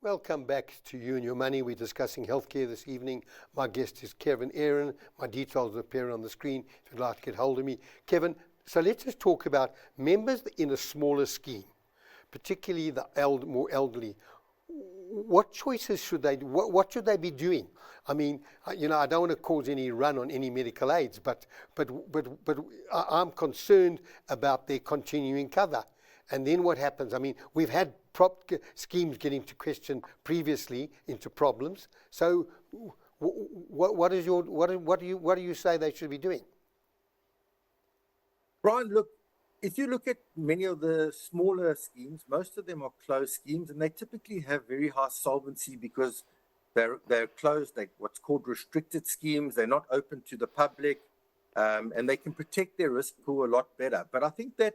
Welcome back to You and Your Money. We're discussing healthcare this evening. My guest is Kevin Aaron. My details appear on the screen if you'd like to get hold of me. Kevin, so let's just talk about members in a smaller scheme, particularly the more elderly. What choices should they do? What should they be doing? I mean, I don't want to cause any run on any medical aids, but I'm concerned about their continuing cover. And then what happens? I mean, we've had schemes get into question previously, into problems. So, what do you say they should be doing? Bryan, look, if you look at many of the smaller schemes, most of them are closed schemes, and they typically have very high solvency because they're closed. They're what's called restricted schemes. They're not open to the public, and they can protect their risk pool a lot better. But I think that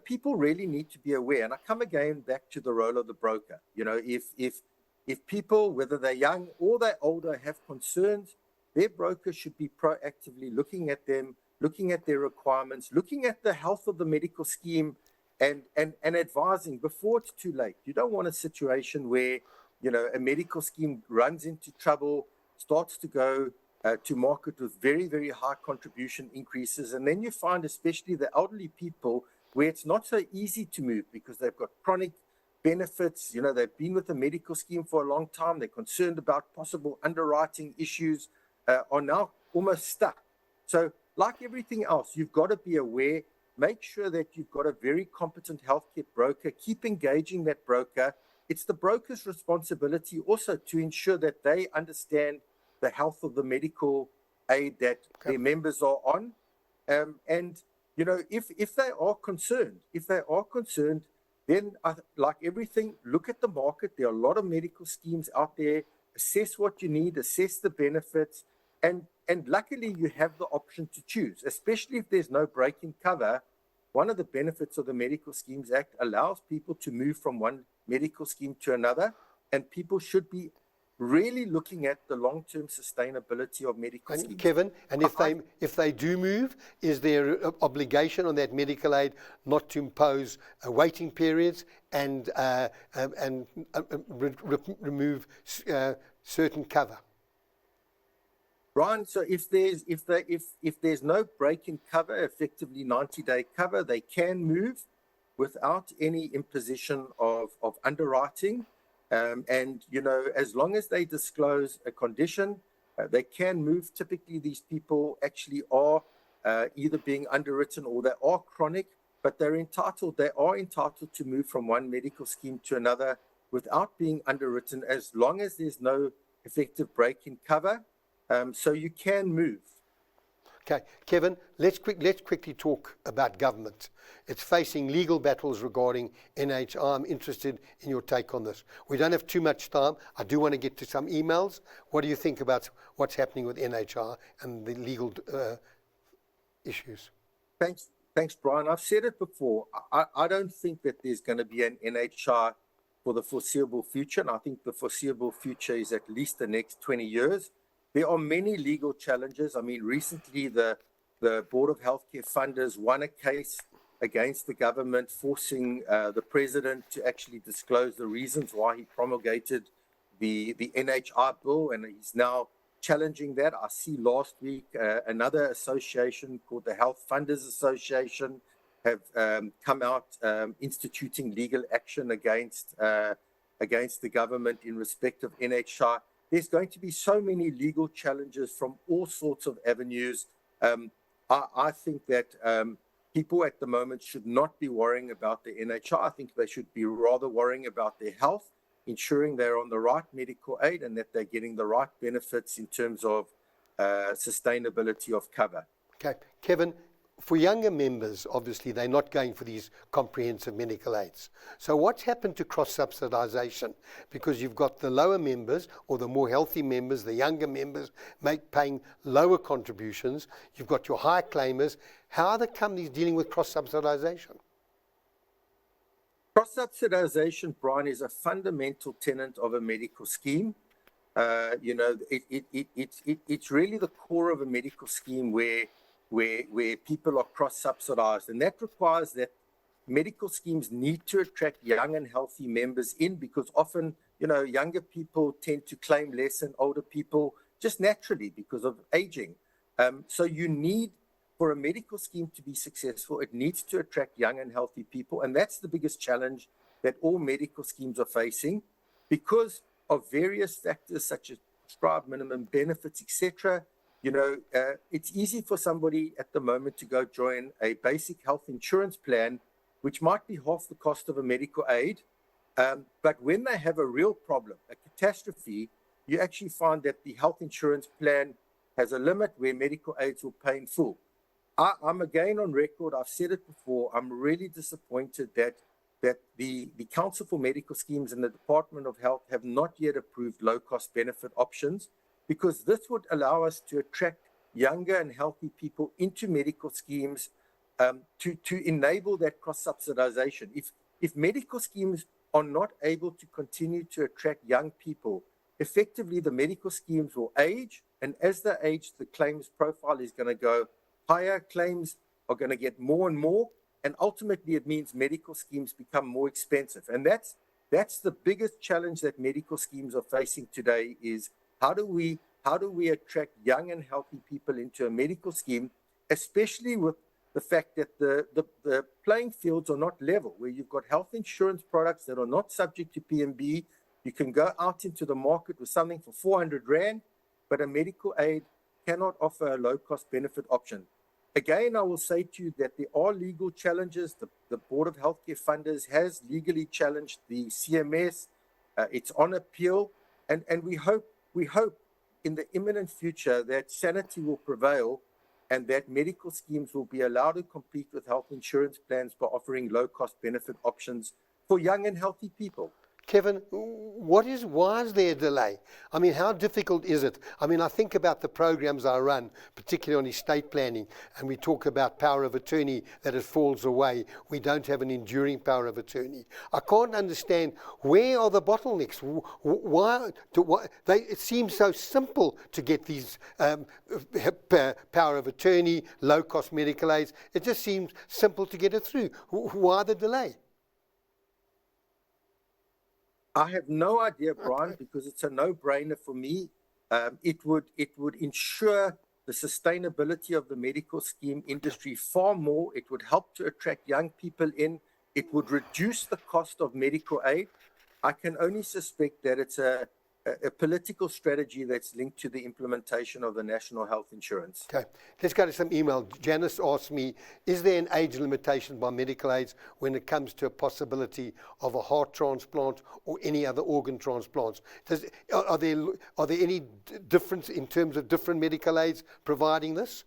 people really need to be aware, and I come again back to the role of the broker. If people, whether they're young or they're older, have concerns, their broker should be proactively looking at them, looking at their requirements, looking at the health of the medical scheme, and advising before it's too late. You don't want a situation where a medical scheme runs into trouble, starts to go to market with very, very high contribution increases, and then you find, especially the elderly people, where it's not so easy to move because they've got chronic benefits. They've been with the medical scheme for a long time. They're concerned about possible underwriting issues, are now almost stuck. So like everything else, you've got to be aware. Make sure that you've got a very competent healthcare broker. Keep engaging that broker. It's the broker's responsibility also to ensure that they understand the health of the medical aid that their members are on. If they are concerned, then like everything, look at the market. There are a lot of medical schemes out there. Assess what you need, assess the benefits, and luckily you have the option to choose, especially if there's no break-in cover. One of the benefits of the Medical Schemes Act allows people to move from one medical scheme to another, and people should be really looking at the long-term sustainability of medical schemes. Kevin, and if they do move, is there an obligation on that medical aid not to impose waiting periods and remove certain cover? Bryan, so if there's no break-in cover, effectively 90-day cover, they can move without any imposition of underwriting. As long as they disclose a condition, they can move. Typically, these people actually are either being underwritten or they are chronic, but they are entitled to move from one medical scheme to another without being underwritten, as long as there's no effective break-in cover. So you can move. Okay, Kevin, let's quickly talk about government. It's facing legal battles regarding NHR. I'm interested in your take on this. We don't have too much time. I do want to get to some emails. What do you think about what's happening with NHR and the legal issues? Thanks, Bryan. I've said it before. I don't think that there's going to be an NHR for the foreseeable future, and I think the foreseeable future is at least the next 20 years. There are many legal challenges. I mean, recently the Board of Healthcare Funders won a case against the government, forcing the president to actually disclose the reasons why he promulgated the NHR bill, and he's now challenging that. I see last week another association called the Health Funders Association have come out instituting legal action against the government in respect of NHR. There's going to be so many legal challenges from all sorts of avenues. I think that people at the moment should not be worrying about the NHR. I think they should be rather worrying about their health, ensuring they're on the right medical aid and that they're getting the right benefits in terms of sustainability of cover. Okay, Kevin, for younger members, obviously, they're not going for these comprehensive medical aids. So what's happened to cross-subsidization? Because you've got the lower members or the more healthy members, the younger members, paying lower contributions. You've got your high claimers. How are the companies dealing with cross-subsidization? Cross-subsidization, Bryan, is a fundamental tenet of a medical scheme. It's really the core of a medical scheme where people are cross-subsidized, and that requires that medical schemes need to attract young and healthy members in, because often younger people tend to claim less than older people just naturally because of aging. So you need, for a medical scheme to be successful, it needs to attract young and healthy people. And that's the biggest challenge that all medical schemes are facing because of various factors such as prescribed minimum benefits, etc. It's easy for somebody at the moment to go join a basic health insurance plan, which might be half the cost of a medical aid. But when they have a real problem, a catastrophe, you actually find that the health insurance plan has a limit where medical aids will pay in full. I'm again on record, I've said it before, I'm really disappointed that the Council for Medical Schemes and the Department of Health have not yet approved low-cost benefit options, because this would allow us to attract younger and healthy people into medical schemes to enable that cross-subsidization. If medical schemes are not able to continue to attract young people, effectively the medical schemes will age, and as they age, the claims profile is going to go higher, claims are going to get more and more, and ultimately it means medical schemes become more expensive. And that's the biggest challenge that medical schemes are facing today is how do we attract young and healthy people into a medical scheme, especially with the fact that the playing fields are not level, where you've got health insurance products that are not subject to PMB. You can go out into the market with something for 400 Rand, but a medical aid cannot offer a low-cost benefit option. Again, I will say to you that there are legal challenges. The Board of Healthcare Funders has legally challenged the CMS. It's on appeal, and we hope in the imminent future that sanity will prevail and that medical schemes will be allowed to compete with health insurance plans by offering low-cost benefit options for young and healthy people. Kevin, why is there a delay? I mean, how difficult is it? I mean, I think about the programs I run, particularly on estate planning, and we talk about power of attorney, that it falls away. We don't have an enduring power of attorney. I can't understand, where are the bottlenecks? It seems so simple to get these power of attorney, low-cost medical aids. It just seems simple to get it through. Why the delay? I have no idea, Bryan, because it's a no-brainer for me. It would ensure the sustainability of the medical scheme industry far more. It would help to attract young people in. It would reduce the cost of medical aid. I can only suspect that it's a political strategy that's linked to the implementation of the National Health Insurance. Okay, let's go to some email. Janice asked me, is there an age limitation by medical aids when it comes to a possibility of a heart transplant or any other organ transplants? Are there any difference in terms of different medical aids providing this?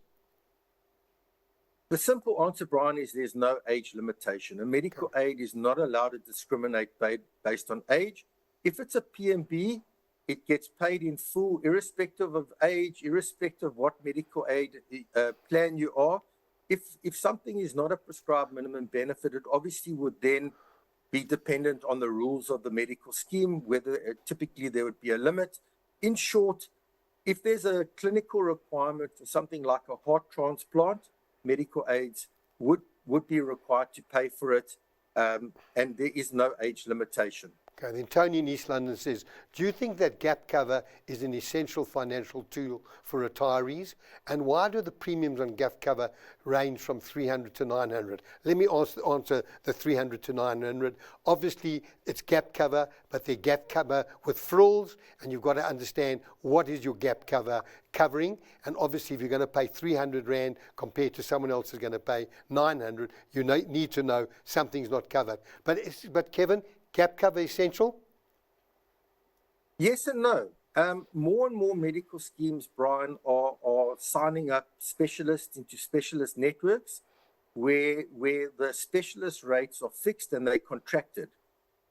The simple answer, Bryan, is there's no age limitation. A medical aid is not allowed to discriminate based on age. If it's a PMB, it gets paid in full, irrespective of age, irrespective of what medical aid plan you are. If something is not a prescribed minimum benefit, it obviously would then be dependent on the rules of the medical scheme, whether typically there would be a limit. In short, if there's a clinical requirement for something like a heart transplant, medical aids would be required to pay for it, and there is no age limitation. Okay, then Tony in East London says, do you think that gap cover is an essential financial tool for retirees? And why do the premiums on gap cover range from 300 to 900? Let me answer the 300 to 900. Obviously, it's gap cover, but they're gap cover with frills, and you've got to understand what is your gap cover covering. And obviously, if you're going to pay 300 Rand compared to someone else who's going to pay 900, you need to know something's not covered. But Kevin, gap cover essential? Yes and no. More and more medical schemes, Bryan, are signing up specialists into specialist networks where the specialist rates are fixed and they're contracted.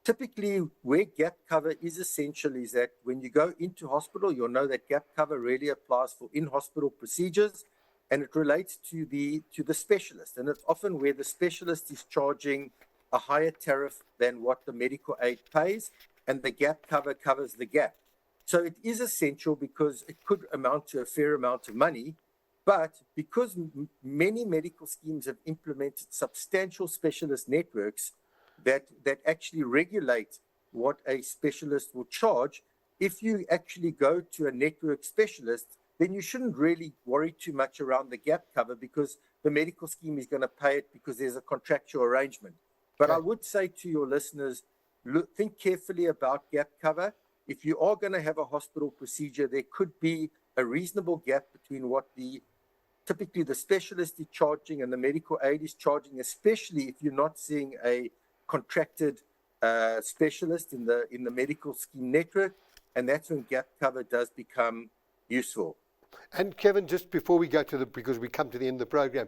Typically, where gap cover is essential is that when you go into hospital, you'll know that gap cover really applies for in-hospital procedures, and it relates to the specialist. And it's often where the specialist is charging a higher tariff than what the medical aid pays, and the gap cover covers the gap. So it is essential because it could amount to a fair amount of money, but because many medical schemes have implemented substantial specialist networks that actually regulate what a specialist will charge. If you actually go to a network specialist, then you shouldn't really worry too much around the gap cover, because the medical scheme is going to pay it because there's a contractual arrangement. But I would say to your listeners, think carefully about gap cover. If you are going to have a hospital procedure, there could be a reasonable gap between what typically the specialist is charging and the medical aid is charging, especially if you're not seeing a contracted specialist in the medical scheme network, and that's when gap cover does become useful. And Kevin, just before we go because we come to the end of the program,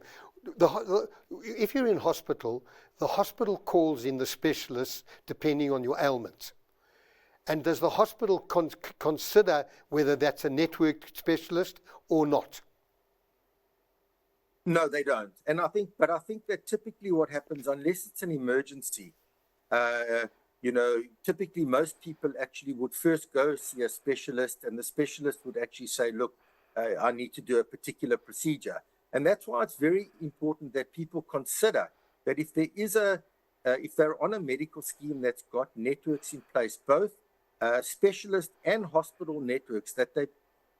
if you're in hospital, the hospital calls in the specialists depending on your ailment. And does the hospital consider whether that's a network specialist or not? No, they don't. And I think that typically what happens, unless it's an emergency, typically most people actually would first go see a specialist, and the specialist would actually say, look, I need to do a particular procedure. And that's why it's very important that people consider that if they're on a medical scheme that's got networks in place, both specialist and hospital networks, that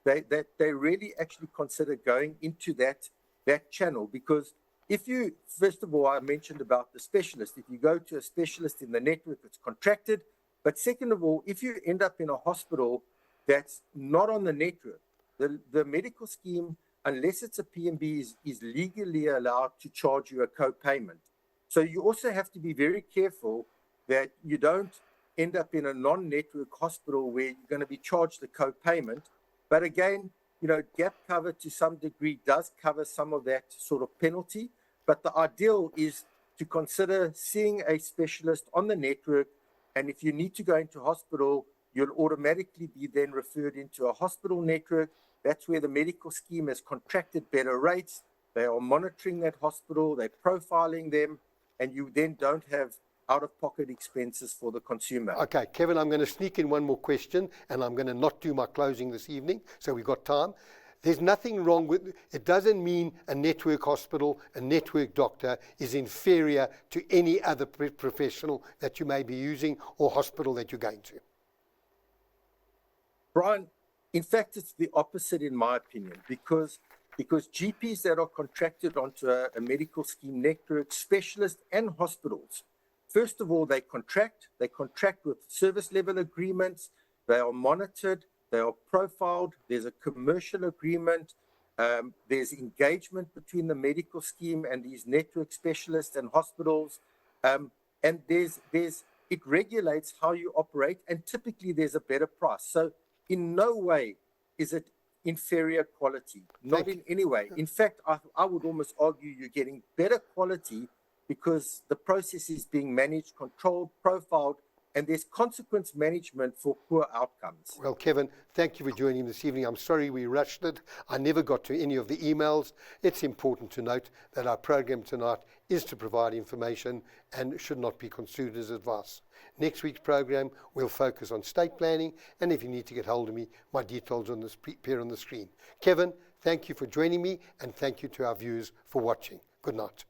they really actually consider going into that channel. Because if you, first of all, I mentioned about the specialist, if you go to a specialist in the network, it's contracted. But second of all, if you end up in a hospital that's not on the network, the medical scheme, unless it's a PMB, is legally allowed to charge you a co-payment. So you also have to be very careful that you don't end up in a non-network hospital where you're going to be charged a co-payment. But again, gap cover to some degree does cover some of that sort of penalty. But the ideal is to consider seeing a specialist on the network. And if you need to go into hospital, you'll automatically be then referred into a hospital network. That's where the medical scheme has contracted better rates. They are monitoring that hospital, they're profiling them, and you then don't have out-of-pocket expenses for the consumer. Okay, Kevin, I'm going to sneak in one more question, and I'm going to not do my closing this evening, so we've got time. There's nothing wrong with it. Doesn't mean a network hospital, a network doctor is inferior to any other professional that you may be using or hospital that you're going to. Bryan, in fact, it's the opposite in my opinion, because GPs that are contracted onto a medical scheme network, specialists and hospitals, first of all, they contract with service level agreements, they are monitored, they are profiled, there's a commercial agreement, there's engagement between the medical scheme and these network specialists and hospitals, and it regulates how you operate, and typically there's a better price. So in no way is it inferior quality, not in any way. In fact, I would almost argue you're getting better quality because the process is being managed, controlled, profiled, and there's consequence management for poor outcomes. Well, Kevin, thank you for joining this evening. I'm sorry we rushed it. I never got to any of the emails. It's important to note that our program tonight is to provide information and should not be construed as advice. Next week's program will focus on state planning, and if you need to get hold of me, my details appear on the screen. Kevin, thank you for joining me, and thank you to our viewers for watching. Good night.